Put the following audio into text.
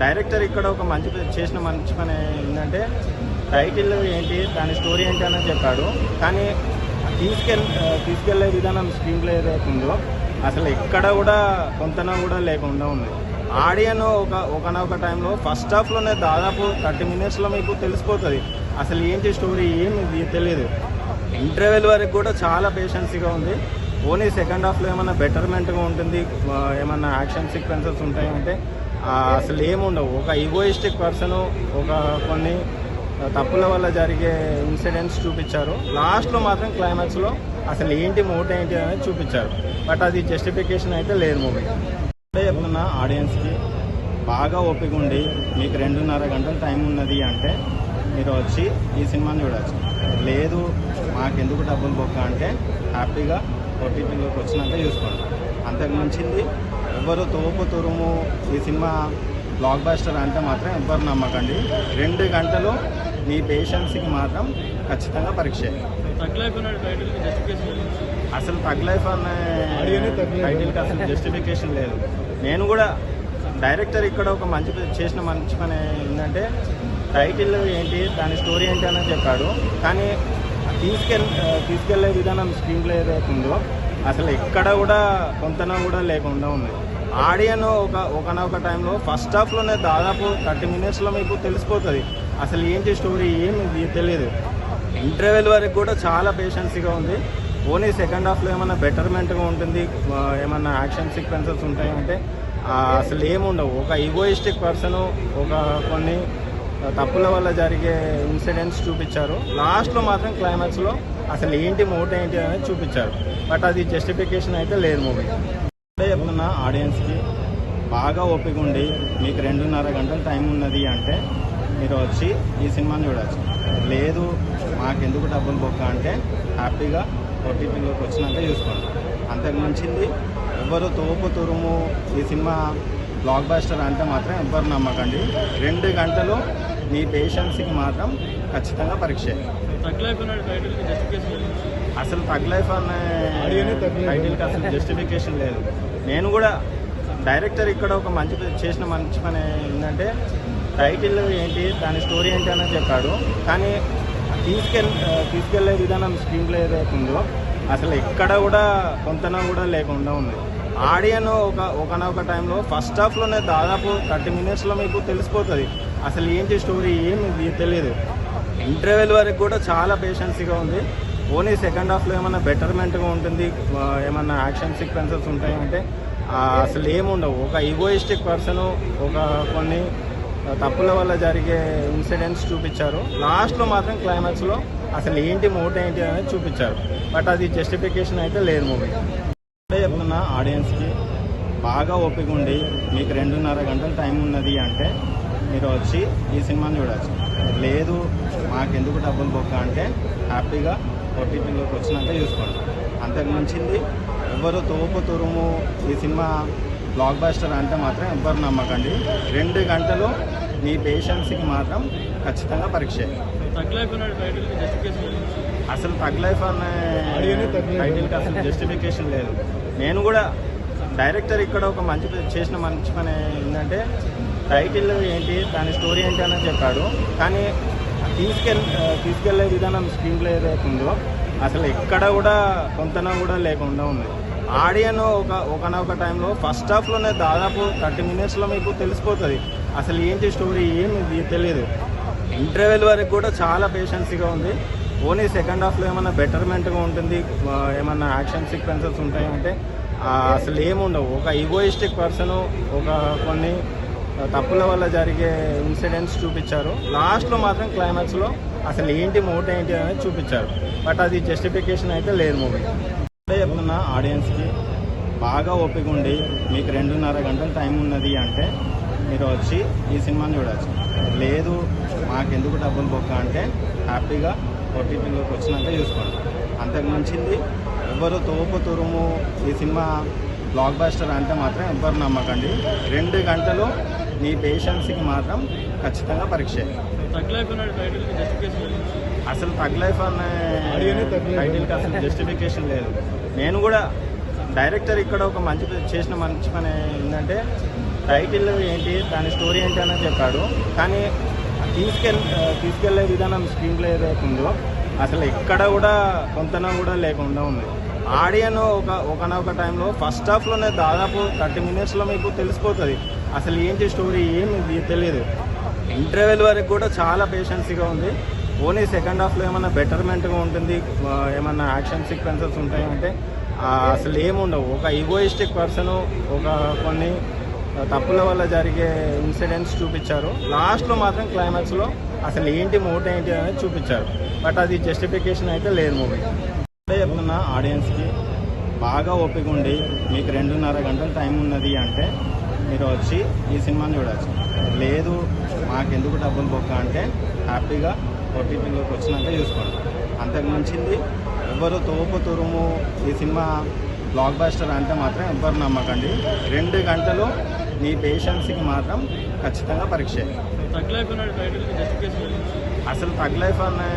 Director ఇక్కడ ఒక చేసిన మంచి పని ఏంటంటే టైటిల్ ఏంటి, దాని స్టోరీ ఏంటి అని చెప్పాడు. కానీ తీసుకెళ్లే విధానం స్క్రీన్ ప్లే ఏదైతుందో అసలు ఎక్కడ కూడా కొంతన కూడా లేకుండా ఉంది. ఆడియన్ ఒకనొక టైంలో ఫస్ట్ హాఫ్లోనే దాదాపు 30 minutesలో మీకు తెలిసిపోతుంది అసలు ఏంటి స్టోరీ, ఏమి తెలియదు. ఇంటర్వెల్ వరకు కూడా చాలా పేషెన్సీగా ఉంది. ఓన్లీ సెకండ్ హాఫ్లో ఏమైనా బెటర్మెంట్గా ఉంటుంది, ఏమన్నా యాక్షన్ సీక్వెన్సెస్ ఉంటాయంటే అసలు ఏముండవు. ఒక ఈగోయిస్టిక్ పర్సన్, కొన్ని తప్పుల వల్ల జరిగే ఇన్సిడెంట్స్ చూపించారు. లాస్ట్లో మాత్రం క్లైమాక్స్లో అసలు ఏంటి మోటివ్ ఏంటి అనేది చూపించారు. బట్ అది జస్టిఫికేషన్ అయితే లేదు మూవీ. అంటే చెప్తున్నా ఆడియన్స్కి, బాగా ఓపిక ఉండి మీకు 2.5 గంటల టైం ఉన్నది అంటే మీరు వచ్చి ఈ సినిమాని చూడవచ్చు. లేదు మాకెందుకు డబ్బులు బొక్క అంటే హ్యాపీగా ఓటీటీలోకి వచ్చినాక చూసుకోండి. అంతకు మించింది ఎవరు తోపు తురుము ఈ సినిమా బ్లాక్ బస్టర్ అంటే మాత్రం ఎవ్వరు నమ్మకండి. 2 గంటలు మీ పేషెన్స్కి మాత్రం ఖచ్చితంగా పరీక్ష. అసలు తగ్ లైఫ్ అనే టైటిల్కి అసలు జస్టిఫికేషన్ లేదు. నేను కూడా డైరెక్టర్ ఇక్కడ ఒక చేసిన మంచి పని ఏంటంటే టైటిల్ ఏంటి, దాని స్టోరీ ఏంటి అని చెప్పాడు. కానీ తీసుకెళ్లే విధానం స్క్రీన్ ప్లే ఏదైతుందో అసలు ఎక్కడ కూడా కొంతన కూడా లేకుండా ఉంది. ఆడియన్ ఒకనొక టైంలో ఫస్ట్ హాఫ్లోనే దాదాపు 30 minutesలో మీకు తెలిసిపోతుంది అసలు ఏంటి స్టోరీ, ఏమి తెలియదు. ఇంటర్వెల్ వరకు కూడా చాలా పేషెన్సీగా ఉంది. ఓన్లీ సెకండ్ హాఫ్లో ఏమైనా బెటర్మెంట్గా ఉంటుంది, ఏమన్నా యాక్షన్ సీక్వెన్సెస్ ఉంటాయంటే అసలు ఏముండవు. ఒక ఈగోయిస్టిక్ పర్సన్, కొన్ని తప్పుల వల్ల జరిగే ఇన్సిడెంట్స్ చూపించారు. లాస్ట్లో మాత్రం క్లైమాక్స్లో అసలు ఏంటి మోటివ్ ఏంటి అనేది చూపించారు. బట్ అది జస్టిఫికేషన్ అయితే లేదు మూవీ. అంటే చెప్తున్నా ఆడియన్స్కి, బాగా ఓపిక ఉండి మీకు 2.5 గంటల టైం ఉన్నది అంటే మీరు వచ్చి ఈ సినిమాని చూడవచ్చు. లేదు మాకెందుకు డబ్బులు బొక్క అంటే హ్యాపీగా ఓటీటీలోకి వచ్చినాక చూసుకోండి. అంతకు మించింది ఎవరు తోపు తురుము ఈ సినిమా బ్లాక్ బస్టర్ అంటే మాత్రం ఎవ్వరు నమ్మకండి. 2 గంటలు మీ పేషెన్స్కి మాత్రం ఖచ్చితంగా పరీక్ష. అసలు తగ్ లైఫ్ అనే టైటిల్కి అసలు జస్టిఫికేషన్ లేదు. నేను కూడా డైరెక్టర్ ఇక్కడ ఒక చేసిన మంచి పని ఏంటంటే టైటిల్ ఏంటి, దాని స్టోరీ ఏంటి అని చెప్పాడు. కానీ తీసుకెళ్లే విధానం స్క్రీన్ ప్లే ఏదైతుందో అసలు ఎక్కడ కూడా కొంతన కూడా లేకుండా ఉంది. ఆడియన్ ఒకనొక టైంలో ఫస్ట్ హాఫ్లోనే దాదాపు 30 minutesలో మీకు తెలిసిపోతుంది అసలు ఏంటి స్టోరీ, ఏమి తెలియదు. ఇంటర్వెల్ వరకు కూడా చాలా పేషెన్సీగా ఉంది. ఓన్లీ సెకండ్ హాఫ్లో ఏమైనా బెటర్మెంట్గా ఉంటుంది, ఏమన్నా యాక్షన్ సీక్వెన్సెస్ ఉంటాయంటే అసలు ఏముండవు. ఒక ఈగోయిస్టిక్ పర్సన్, కొన్ని తప్పుల వల్ల జరిగే ఇన్సిడెంట్స్ చూపించారు. లాస్ట్లో మాత్రం క్లైమాక్స్లో అసలు ఏంటి మోటివ్ ఏంటి అనేది చూపించారు. బట్ అది జస్టిఫికేషన్ అయితే లేదు మూవీ. అంటే చెప్తున్నా ఆడియన్స్కి, బాగా ఓపిక ఉండి మీకు 2.5 గంటల టైం ఉన్నది అంటే మీరు వచ్చి ఈ సినిమాని చూడవచ్చు. లేదు మాకెందుకు డబ్బులు బొక్క అంటే హ్యాపీగా ఓటీటీలోకి వచ్చినాక చూసుకోండి. అంతకు మించింది ఎవరు తోపు తురుము ఈ సినిమా బ్లాక్ బస్టర్ అంటే మాత్రం ఎవ్వరు నమ్మకండి. 2 గంటలు మీ పేషెన్స్కి మాత్రం ఖచ్చితంగా పరీక్ష. అసలు తగ్ లైఫ్ అనే టైటిల్కి అసలు జస్టిఫికేషన్ లేదు. నేను కూడా డైరెక్టర్ ఇక్కడ ఒక చేసిన మంచి పని ఏంటంటే టైటిల్ ఏంటి, దాని స్టోరీ ఏంటి అని చెప్పాడు. కానీ తీసుకెళ్లే విధానం స్క్రీన్ ప్లే ఏదైతుందో అసలు ఎక్కడ కూడా కొంతన కూడా లేకుండా ఉంది. ఆడియన్ ఒకనొక టైంలో ఫస్ట్ హాఫ్లోనే దాదాపు 30 minutesలో మీకు తెలిసిపోతుంది అసలు ఏంటి స్టోరీ, ఏమి తెలియదు. ఇంటర్వెల్ వరకు కూడా చాలా పేషెన్సీగా ఉంది. ఓన్లీ సెకండ్ హాఫ్లో ఏమైనా బెటర్మెంట్గా ఉంటుంది, ఏమన్నా యాక్షన్ సీక్వెన్సెస్ ఉంటాయంటే అసలు ఏముండవు. ఒక ఈగోయిస్టిక్ పర్సన్, కొన్ని తప్పుల వల్ల జరిగే ఇన్సిడెంట్స్ చూపించారు. లాస్ట్లో మాత్రం క్లైమాక్స్లో అసలు ఏంటి మోటివ్ ఏంటి అనేది చూపించారు. బట్ అది జస్టిఫికేషన్ అయితే లేదు మూవీ. అంటే చెప్తున్నా ఆడియన్స్కి, బాగా ఓపిక ఉండి మీకు 2.5 గంటల టైం ఉన్నది అంటే మీరు వచ్చి ఈ సినిమాని చూడవచ్చు. లేదు మాకెందుకు డబ్బులు బొక్క అంటే హ్యాపీగా ఓటీటీలోకి వచ్చినాక చూసుకోండి. అంతకు మించింది ఎవరు తోపు తురుము ఈ సినిమా బ్లాక్ బస్టర్ అంటే మాత్రం ఎవ్వరు నమ్మకండి. 2 గంటలు మీ పేషెన్స్కి మాత్రం ఖచ్చితంగా పరీక్ష. అసలు తగ్ లైఫ్ అనే టైటిల్కి అసలు జస్టిఫికేషన్ లేదు. నేను కూడా డైరెక్టర్ ఇక్కడ ఒక చేసిన మంచి పని ఏంటంటే టైటిల్ ఏంటి దాని స్టోరీ ఏంటి అని చెప్పాడు. కానీ తీసుకెళ్లే విధానం స్క్రీన్ ప్లే ఏదైతుందో అసలు ఎక్కడ కూడా కొంతన కూడా లేకుండా ఉంది. ఆడియన్ ఒకనొక టైంలో ఫస్ట్ హాఫ్లోనే దాదాపు 30 minutesలో మీకు తెలిసిపోతుంది అసలు ఏంటి స్టోరీ, ఏమి తెలియదు. ఇంటర్వెల్ వరకు కూడా చాలా పేషెన్సీగా ఉంది. ఓన్లీ సెకండ్ హాఫ్లో ఏమన్నా బెటర్మెంట్గా ఉంటుంది, ఏమన్నా యాక్షన్ సీక్వెన్సెస్ ఉంటాయంటే అసలు ఏముండవు. ఒక ఈగోయిస్టిక్ పర్సన్ కొన్ని తప్పుల వల్ల జరిగే ఇన్సిడెంట్స్ చూపించారు. లాస్ట్లో మాత్రం క్లైమాక్స్లో అసలు ఏంటి మోట ఏంటి అనేది చూపించారు. బట్ అది జస్టిఫికేషన్ అయితే లేదు మూవీ. చెప్తున్నా ఆడియన్స్కి బాగా ఓపిక ఉండి మీకు 2.5 గంటల టైం ఉన్నది అంటే మీరు వచ్చి ఈ సినిమాని చూడవచ్చు. లేదు మాకెందుకు డబ్బులు బొక్క అంటే హ్యాపీగా ఓటీటీలోకి వచ్చినాక చూసుకోండి. అంతకు మించింది ఎవరు తోపు తురుము ఈ సినిమా బ్లాక్ బస్టర్ అంటే మాత్రం ఎవ్వరు నమ్మకండి. 2 గంటలు మీ పేషెన్స్కి మాత్రం ఖచ్చితంగా పరీక్ష. తగ్ లైఫ్ అనే టైటిల్కి జస్టిఫికేషన్ అసలు తగ్ లైఫ్ అనే